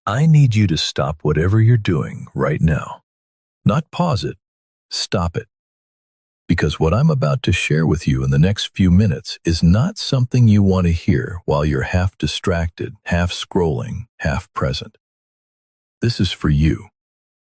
I need you to stop whatever you're doing right now. Not pause it, stop it. Because what I'm about to share with you in the next few minutes is not something you want to hear while you're half distracted, half scrolling, half present. This is for you,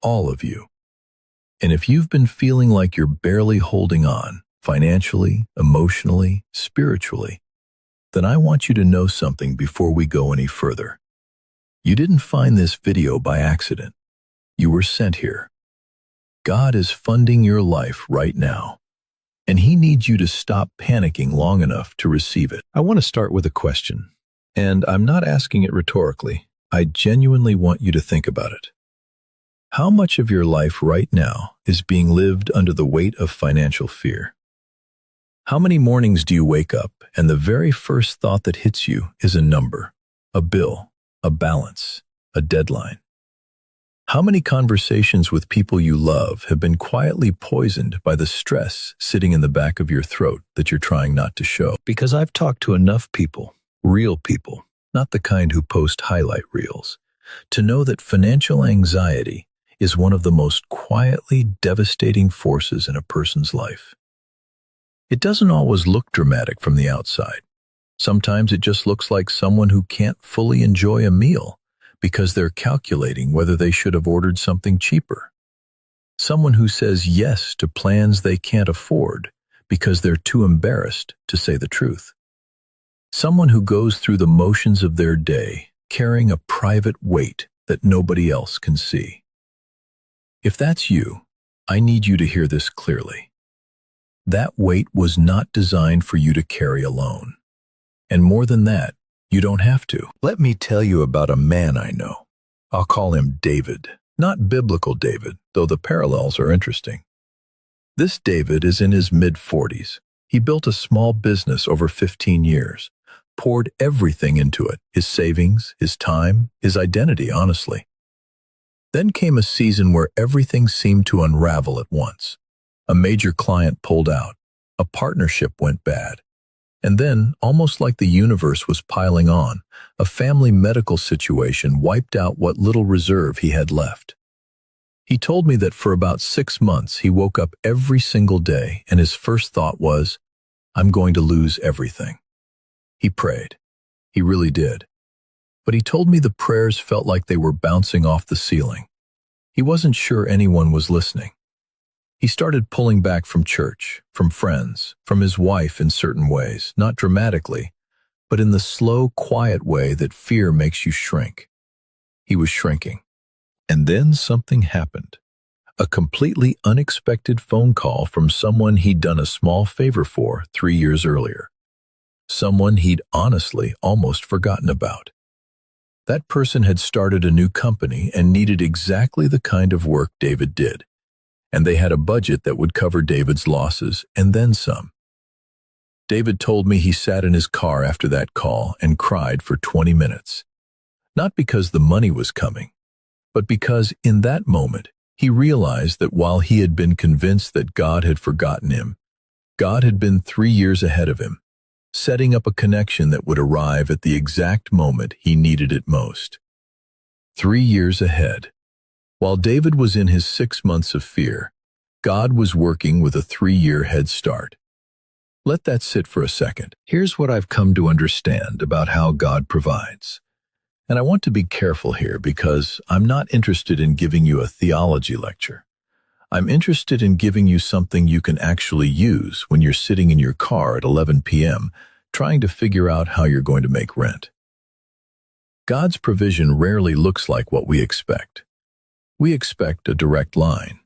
all of you. And if you've been feeling like you're barely holding on, financially, emotionally, spiritually, then I want you to know something before we go any further. You didn't find this video by accident. You were sent here. God is funding your life right now, and He needs you to stop panicking long enough to receive it. I want to start with a question, and I'm not asking it rhetorically. I genuinely want you to think about it. How much of your life right now is being lived under the weight of financial fear? How many mornings do you wake up and the very first thought that hits you is a number, a bill, a balance, a deadline? How many conversations with people you love have been quietly poisoned by the stress sitting in the back of your throat that you're trying not to show? Because I've talked to enough people, real people, not the kind who post highlight reels, to know that financial anxiety is one of the most quietly devastating forces in a person's life. It doesn't always look dramatic from the outside. Sometimes it just looks like someone who can't fully enjoy a meal because they're calculating whether they should have ordered something cheaper. Someone who says yes to plans they can't afford because they're too embarrassed to say the truth. Someone who goes through the motions of their day carrying a private weight that nobody else can see. If that's you, I need you to hear this clearly. That weight was not designed for you to carry alone. And more than that, you don't have to. Let me tell you about a man I know. I'll call him David. Not biblical David, though the parallels are interesting. This David is in his mid-40s. He built a small business over 15 years, poured everything into it, his savings, his time, his identity, honestly. Then came a season where everything seemed to unravel at once. A major client pulled out. A partnership went bad. And then, almost like the universe was piling on, a family medical situation wiped out what little reserve he had left. He told me that for about 6 months he woke up every single day and his first thought was, I'm going to lose everything. He prayed. He really did. But he told me the prayers felt like they were bouncing off the ceiling. He wasn't sure anyone was listening. He started pulling back from church, from friends, from his wife in certain ways, not dramatically, but in the slow, quiet way that fear makes you shrink. He was shrinking. And then something happened. A completely unexpected phone call from someone he'd done a small favor for 3 years earlier. Someone he'd honestly almost forgotten about. That person had started a new company and needed exactly the kind of work David did. And they had a budget that would cover David's losses and then some. David told me he sat in his car after that call and cried for 20 minutes. Not because the money was coming, but because in that moment he realized that while he had been convinced that God had forgotten him, God had been 3 years ahead of him, setting up a connection that would arrive at the exact moment he needed it most. 3 years ahead. While David was in his 6 months of fear, God was working with a 3-year head start. Let that sit for a second. Here's what I've come to understand about how God provides. And I want to be careful here because I'm not interested in giving you a theology lecture. I'm interested in giving you something you can actually use when you're sitting in your car at 11 p.m. trying to figure out how you're going to make rent. God's provision rarely looks like what we expect. We expect a direct line.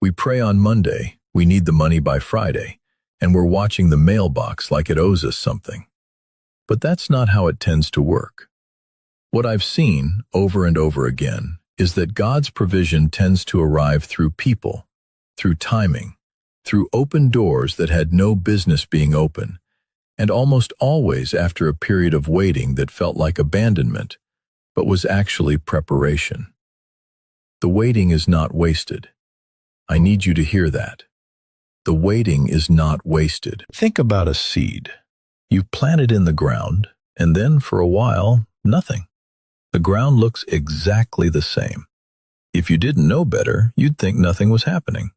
We pray on Monday, we need the money by Friday, and we're watching the mailbox like it owes us something. But that's not how it tends to work. What I've seen over and over again is that God's provision tends to arrive through people, through timing, through open doors that had no business being open, and almost always after a period of waiting that felt like abandonment, but was actually preparation. The waiting is not wasted. I need you to hear that. The waiting is not wasted. Think about a seed. You plant it in the ground, and then for a while, nothing. The ground looks exactly the same. If you didn't know better, you'd think nothing was happening.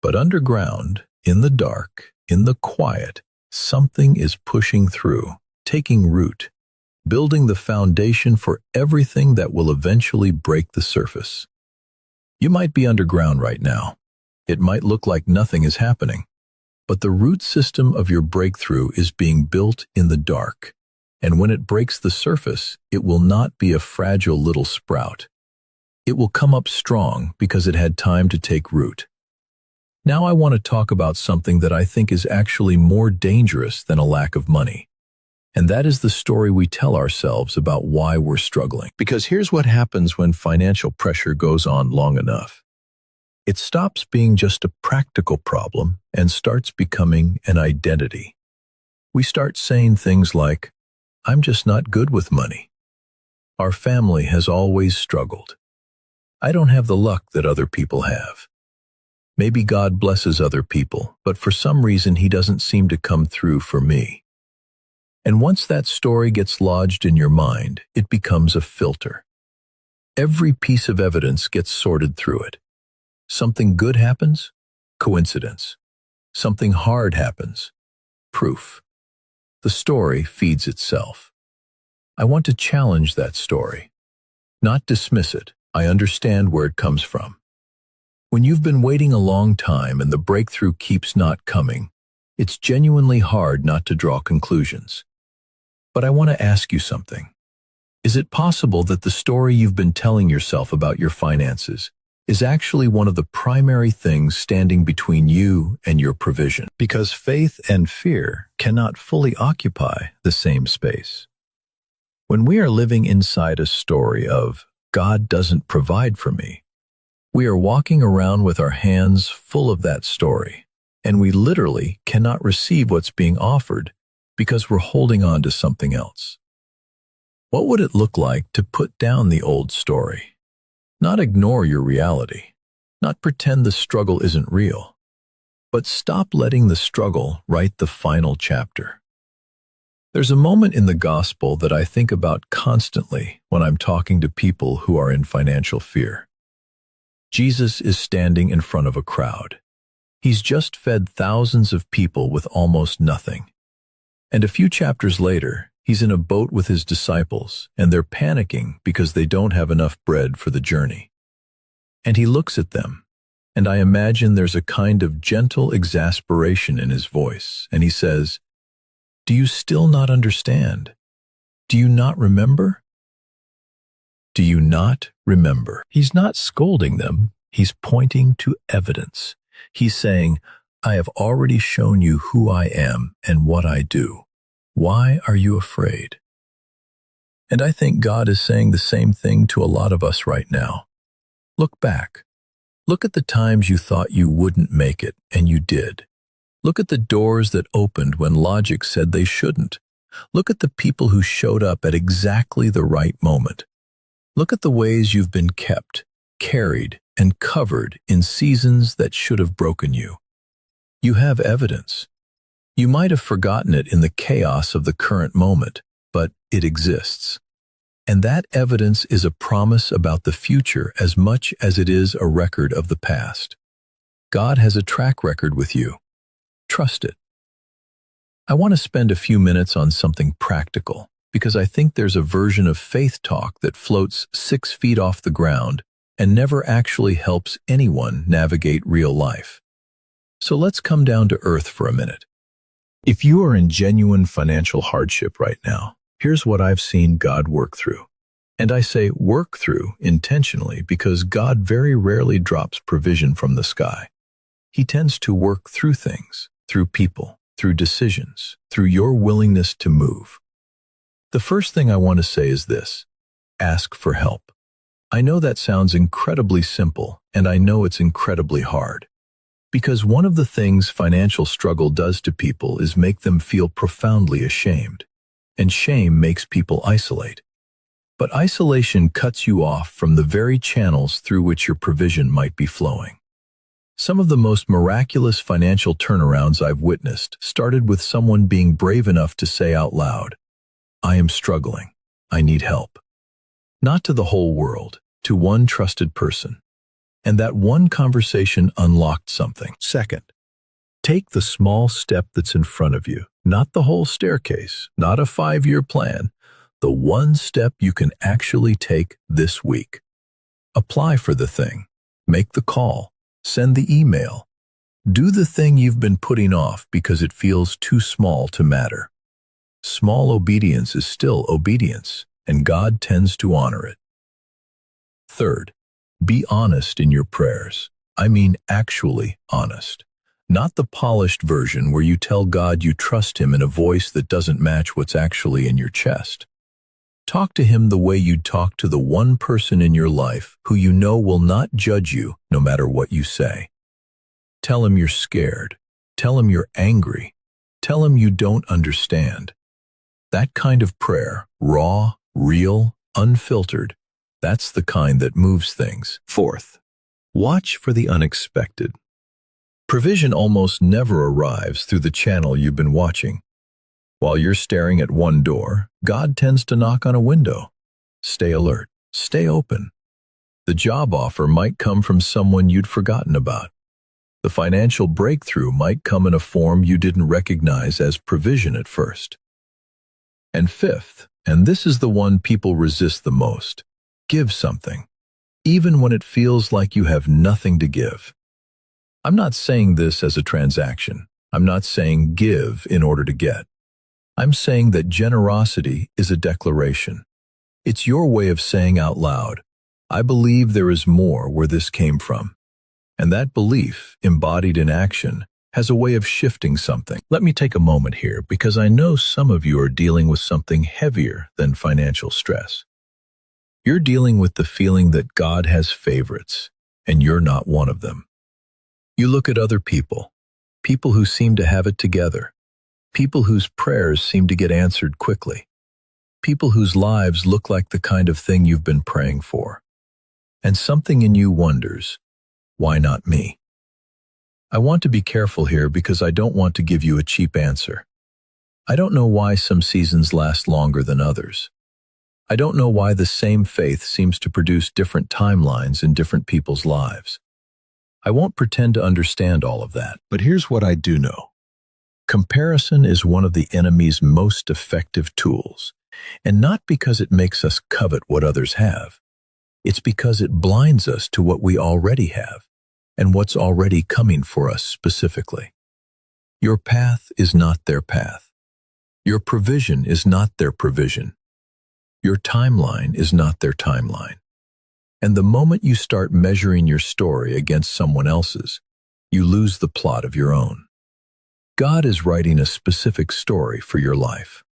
But underground, in the dark, in the quiet, something is pushing through, taking root, building the foundation for everything that will eventually break the surface. You might be underground right now. It might look like nothing is happening, but the root system of your breakthrough is being built in the dark. And when it breaks the surface, it will not be a fragile little sprout. It will come up strong because it had time to take root. Now I want to talk about something that I think is actually more dangerous than a lack of money. And that is the story we tell ourselves about why we're struggling. Because here's what happens when financial pressure goes on long enough. It stops being just a practical problem and starts becoming an identity. We start saying things like, "I'm just not good with money. Our family has always struggled. I don't have the luck that other people have. Maybe God blesses other people, but for some reason He doesn't seem to come through for me." And once that story gets lodged in your mind, it becomes a filter. Every piece of evidence gets sorted through it. Something good happens? Coincidence. Something hard happens? Proof. The story feeds itself. I want to challenge that story, not dismiss it. I understand where it comes from. When you've been waiting a long time and the breakthrough keeps not coming, it's genuinely hard not to draw conclusions. But I want to ask you something. Is it possible that the story you've been telling yourself about your finances is actually one of the primary things standing between you and your provision? Because faith and fear cannot fully occupy the same space. When we are living inside a story of "God doesn't provide for me," we are walking around with our hands full of that story, and we literally cannot receive what's being offered because we're holding on to something else. What would it look like to put down the old story? Not ignore your reality, not pretend the struggle isn't real, but stop letting the struggle write the final chapter. There's a moment in the gospel that I think about constantly when I'm talking to people who are in financial fear. Jesus is standing in front of a crowd. He's just fed thousands of people with almost nothing. And a few chapters later, he's in a boat with his disciples, and they're panicking because they don't have enough bread for the journey. And he looks at them, and I imagine there's a kind of gentle exasperation in his voice, and he says, "Do you still not understand? Do you not remember? Do you not remember?" He's not scolding them, he's pointing to evidence. He's saying, "I have already shown you who I am and what I do. Why are you afraid?" And I think God is saying the same thing to a lot of us right now. Look back. Look at the times you thought you wouldn't make it, and you did. Look at the doors that opened when logic said they shouldn't. Look at the people who showed up at exactly the right moment. Look at the ways you've been kept, carried, and covered in seasons that should have broken you. You have evidence. You might have forgotten it in the chaos of the current moment, but it exists. And that evidence is a promise about the future as much as it is a record of the past. God has a track record with you. Trust it. I want to spend a few minutes on something practical, because I think there's a version of faith talk that floats 6 feet off the ground and never actually helps anyone navigate real life. So let's come down to earth for a minute. If you are in genuine financial hardship right now, here's what I've seen God work through. And I say work through intentionally because God very rarely drops provision from the sky. He tends to work through things, through people, through decisions, through your willingness to move. The first thing I want to say is this: ask for help. I know that sounds incredibly simple, and I know it's incredibly hard. Because one of the things financial struggle does to people is make them feel profoundly ashamed. And shame makes people isolate. But isolation cuts you off from the very channels through which your provision might be flowing. Some of the most miraculous financial turnarounds I've witnessed started with someone being brave enough to say out loud, "I am struggling. I need help." Not to the whole world, to one trusted person. And that one conversation unlocked something. Second, take the small step that's in front of you, not the whole staircase, not a 5-year plan, the one step you can actually take this week. Apply for the thing, make the call, send the email. Do the thing you've been putting off because it feels too small to matter. Small obedience is still obedience, and God tends to honor it. Third, be honest in your prayers. I mean actually honest. Not the polished version where you tell God you trust Him in a voice that doesn't match what's actually in your chest. Talk to Him the way you'd talk to the one person in your life who you know will not judge you no matter what you say. Tell Him you're scared. Tell Him you're angry. Tell Him you don't understand. That kind of prayer, raw, real, unfiltered, that's the kind that moves things. Fourth, watch for the unexpected. Provision almost never arrives through the channel you've been watching. While you're staring at one door, God tends to knock on a window. Stay alert. Stay open. The job offer might come from someone you'd forgotten about. The financial breakthrough might come in a form you didn't recognize as provision at first. And fifth, and this is the one people resist the most, give something, even when it feels like you have nothing to give. I'm not saying this as a transaction. I'm not saying give in order to get. I'm saying that generosity is a declaration. It's your way of saying out loud, I believe there is more where this came from. And that belief, embodied in action, has a way of shifting something. Let me take a moment here because I know some of you are dealing with something heavier than financial stress. You're dealing with the feeling that God has favorites, and you're not one of them. You look at other people, people who seem to have it together, people whose prayers seem to get answered quickly, people whose lives look like the kind of thing you've been praying for. And something in you wonders, why not me? I want to be careful here because I don't want to give you a cheap answer. I don't know why some seasons last longer than others. I don't know why the same faith seems to produce different timelines in different people's lives. I won't pretend to understand all of that, but here's what I do know. Comparison is one of the enemy's most effective tools, and not because it makes us covet what others have. It's because it blinds us to what we already have and what's already coming for us specifically. Your path is not their path. Your provision is not their provision. Your timeline is not their timeline. And the moment you start measuring your story against someone else's, you lose the plot of your own. God is writing a specific story for your life,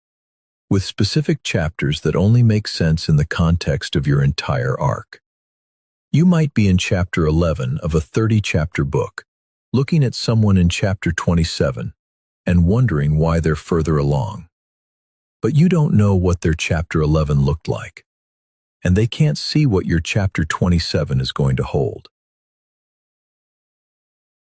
with specific chapters that only make sense in the context of your entire arc. You might be in chapter 11 of a 30-chapter book, looking at someone in chapter 27 and wondering why they're further along. But you don't know what their chapter 11 looked like, and they can't see what your chapter 27 is going to hold.